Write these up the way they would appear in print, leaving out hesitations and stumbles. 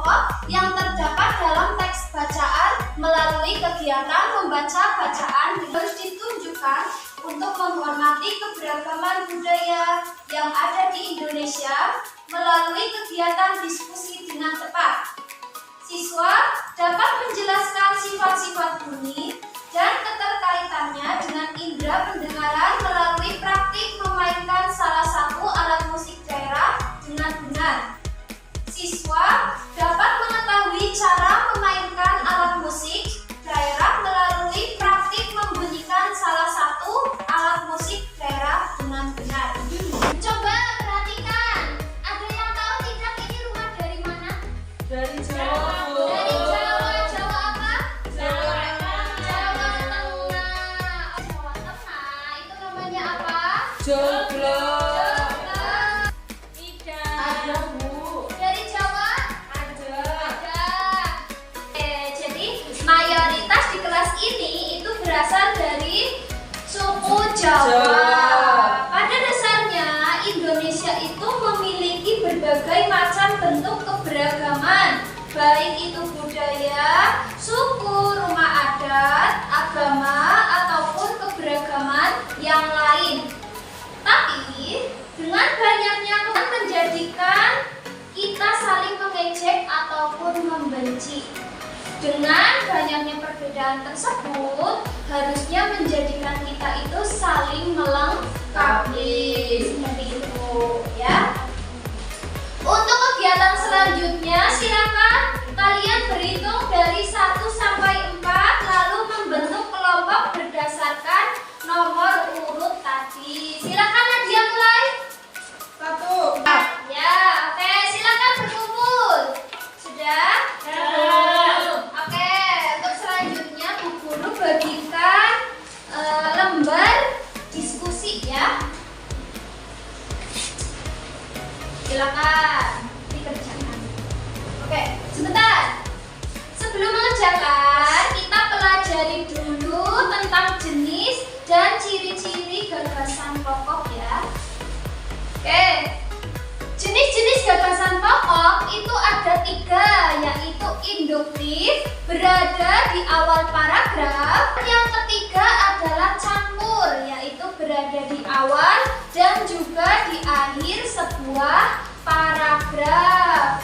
pokok yang terdapat dalam teks bacaan melalui kegiatan membaca bacaan harus ditunjukkan untuk menghormati keberagaman budaya yang ada di Indonesia melalui kegiatan diskusi dengan tepat. Siswa dapat menjelaskan sifat-sifat bunyi dan keterkaitannya dengan indera pendengaran melalui praktik memainkan salah satu alat musik daerah dengan benar. Siswa dapat mengetahui cara memainkan alat musik daerah melalui praktik membunyikan salah satu alat musik daerah dengan benar. Coba perhatikan, ada yang tahu tidak ini rumah dari mana? Dari Jawa. Dari Jawa. Jawa apa? Jawa Tengah. Jawa Tengah. Jawa Tengah itu namanya apa? Joglo. Tidak. Ada Bu. Dari Jawa? Ada. Ada. Jadi mayoritas di kelas ini itu berasal dari suku Jawa. Jawa. Pada dasarnya Indonesia itu memiliki berbagai macam bentuk keberagaman, baik itu budaya, suku, rumah adat, agama, ataupun keberagaman yang lain. Tapi dengan banyaknya menjadikan kita saling mengejek ataupun membenci. Dengan banyaknya perbedaan tersebut harusnya menjadikan kita itu saling melengkapi. Seperti itu ya. Untuk kegiatan selanjutnya silakan kalian berhitung dari 1 sampai 4 lalu membentuk kelompok berdasarkan nomor urut tadi. Silakan Nadia mulai. 1. Ya, oke, silakan berkumpul. Sudah? Oke, untuk selanjutnya Bu Guru bagikan lembar diskusi ya. Silakan dikerjakan. Oke, sebentar. Sebelum mengerjakan, kita pelajari dulu tentang jenis dan ciri-ciri gagasan pokok ya. Oke, jenis-jenis gagasan pokok itu ada 3, yaitu induktif, berada di awal paragraf. Yang ketiga adalah campur, yaitu berada di awal dan juga di akhir sebuah paragraf.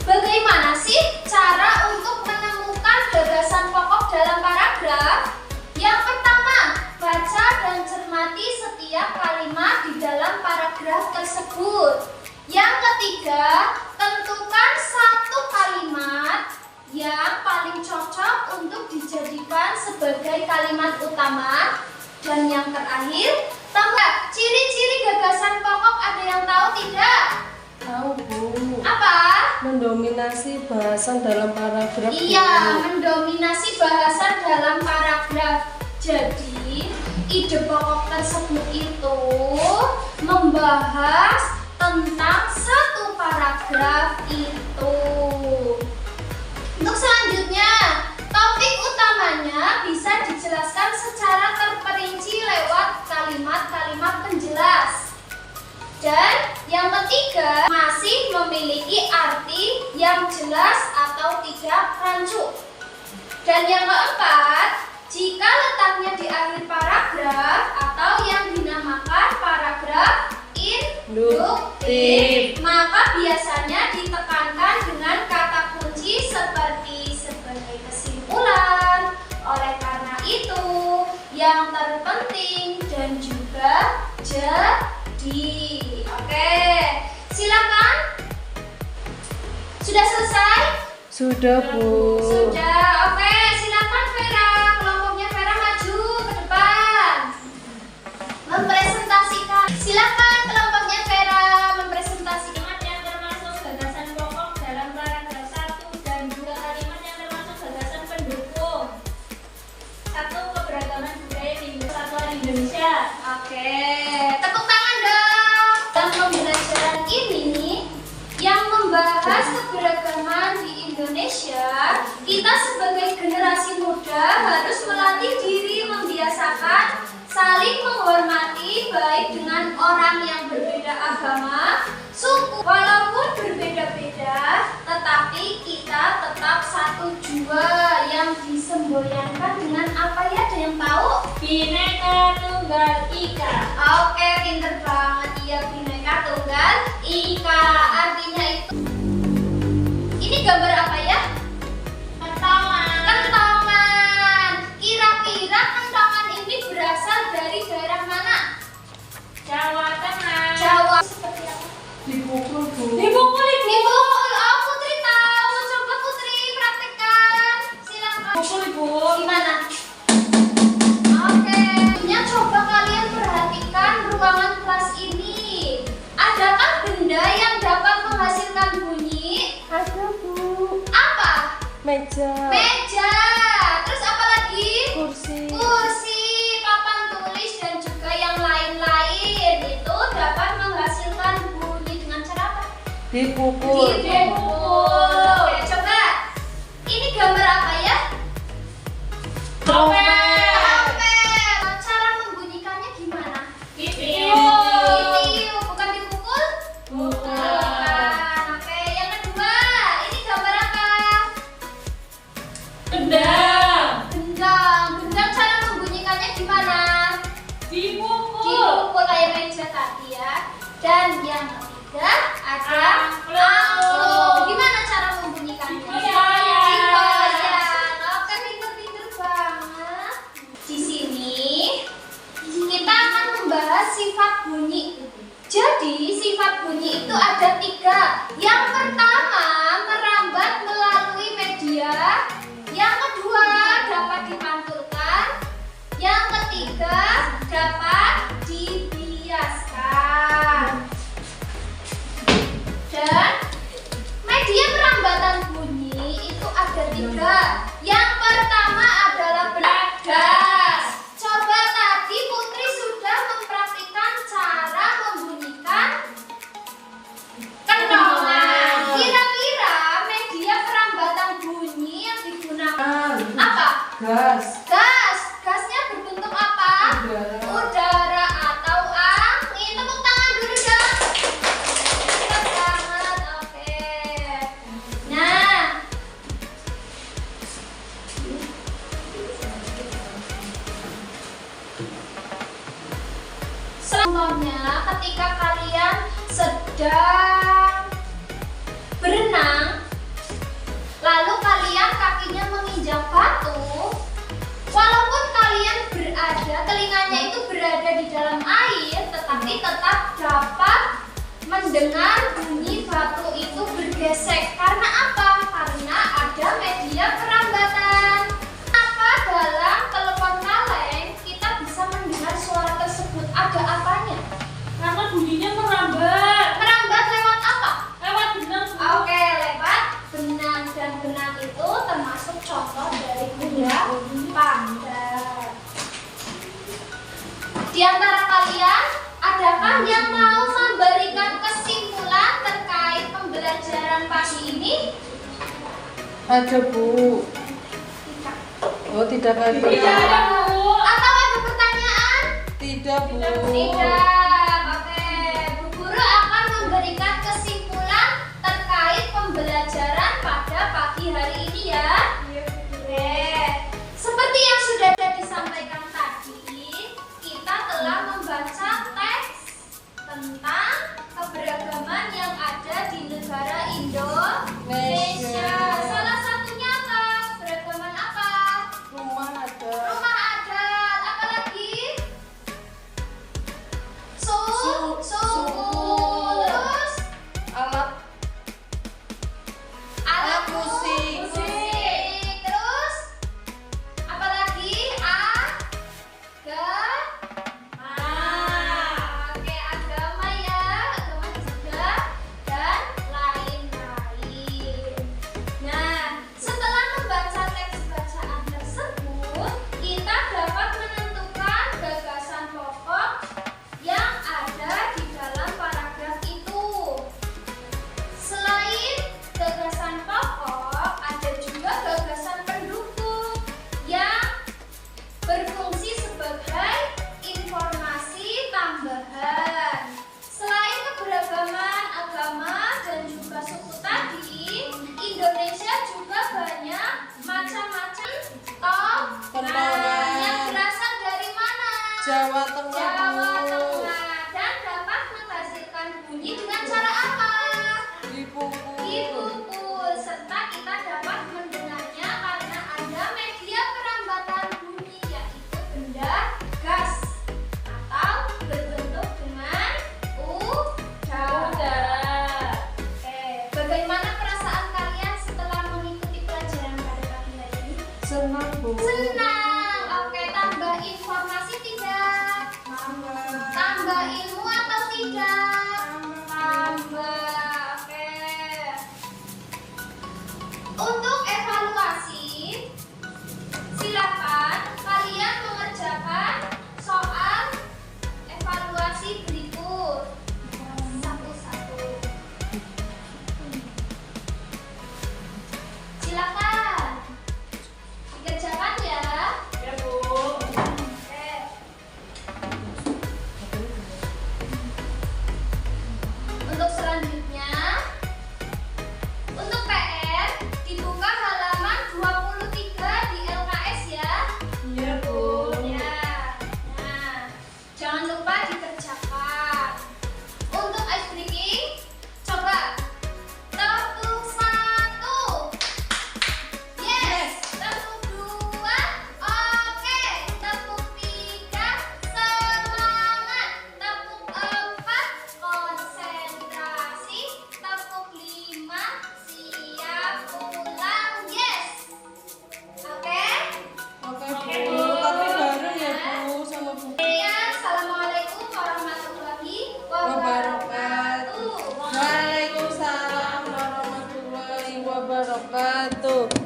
Bagaimana sih cara untuk menemukan gagasan pokok dalam paragraf? Yang pertama, baca dan cermati setiap kalimat di dalam paragraf tersebut. Yang ketiga, tentukan satu kalimat yang paling cocok untuk dijadikan sebagai kalimat utama. Dan yang terakhir, tambah ciri-ciri gagasan pokok. Ada yang tahu tidak? Tahu Bu. Apa? Mendominasi bahasan dalam paragraf. Iya, Bu. mendominasi bahasan dalam paragraf. Jadi, ide pokok tersebut itu membahas tentang satu paragraf itu. Untuk selanjutnya, topik utamanya bisa dijelaskan secara terperinci lewat kalimat-kalimat penjelas. Dan yang ketiga, masih memiliki arti yang jelas atau tidak rancu. Dan yang keempat, jika letaknya di akhir paragraf atau yang dinamakan paragraf induktif, maka biasanya ditekankan dengan kata kunci seperti sebagai kesimpulan, oleh karena itu, yang terpenting, dan juga jadi. Oke, silakan. Sudah selesai? Sudah Bu. Sudah. Oke, silakan Vera. Kelompoknya Vera maju ke depan. Mempresentasikan. Silakan kelompoknya Vera mempresentasikan. Kalimat yang termasuk gagasan pokok dalam paragraf 1 dan 2 kalimat yang termasuk gagasan pendukung. 1. Keberagaman budaya di Kesatuan Indonesia. Oke, tepuk tangan dong. Dalam pembelajaran ini yang membahas keberagaman di Indonesia, kita sebagai generasi muda harus melatih diri membiasakan saling menghormati baik dengan orang yang berbeda agama, suku, walaupun berbeda-beda, tetapi kita tetap satu jua yang disemboyankan dengan apa ya? Ada yang tahu? Bhinneka Tunggal Ika. Oke, pinter banget. Iya, Bhinneka Tunggal Ika. Artinya itu. Ini gambar apa ya? Kentongan. Kentongan. Kira-kira kentongan ini berasal dari daerah mana? Jawa Tengah. Jawa. Seperti apa? Dipukul, Bu. Dipukul Ibu. Ibu, oh Putri tahu. Coba Putri praktekkan. Silakan. Dipukul Ibu. Gimana? Oke. Ya, coba kalian perhatikan ruangan kelas ini. Adakah benda yang dapat menghasilkan bunyi? Ada, Bu. Apa? Meja. Meja. Terus apa lagi? Kursi. Kursi, papan tulis dan juga yang lain-lain itu dapat menghasilkan bunyi dengan cara apa? Dipukul. Dipukul. Oke, coba. Ini gambar apa ya? Trompet. Trompet. Cara membunyikannya gimana? Tiup. Tiup, bukan dipukul? Bukan. Oke, yang kedua. Ini gambar apa? Gendang. Gendang. Gendang cara membunyikannya gimana? Dipukul. Dipukul kayak meja tadi ya. Dan yang ketiga ada Angklung. angklung. Gimana cara membunyikannya? Digoyang. Digoyang. Oke, pinter-pinter banget. Di sini kita akan membahas sifat bunyi. Jadi sifat bunyi itu ada 3. Yang pertama merambat melalui media. Yang kedua dapat dipantulkan. Yang ketiga dapat dibiaskan. Dan media perambatan bunyi itu ada 3. Yang pertama adalah gas. Coba tadi Putri sudah mempraktikkan cara membunyikan kentongan. Kira-kira media perambatan bunyi yang digunakan apa? Gas. Gas. Gasnya berbentuk apa? Udara. Udara atau angin. Tepuk tangan dulu dong. Pintar banget. Oke. Nah, contohnya ketika kalian sedang berenang, lalu kalian kakinya menginjak batu, walaupun kalian telinganya itu berada di dalam air, tetapi tetap dapat mendengar bunyi batu itu bergesek. Karena apa? Karena ada media perambatan. Apa dalam telepon kaleng kita bisa mendengar suara tersebut? Ada apanya? Karena bunyinya merambat. Merambat lewat apa? Lewat benang. Oke, lewat benang, dan benang itu termasuk contoh dari benda padat. Di antara kalian, adakah yang mau memberikan kesimpulan terkait pembelajaran pagi ini? Ada, Bu. Tidak. Oh, tidak ada. Tidak ada Bu. Atau ada pertanyaan? Tidak, Bu. Tidak. Oke, Bu Guru akan memberikan kesimpulan terkait pembelajaran pada pagi hari ini ya. Oke. Seperti yang sudah disampaikan tadi, kita telah membaca teks tentang keberagaman yang ada di negara Indonesia. Salah satunya apa? Keberagaman apa? Rumah ada. Rumah adat. Apa lagi? wabarakatuh.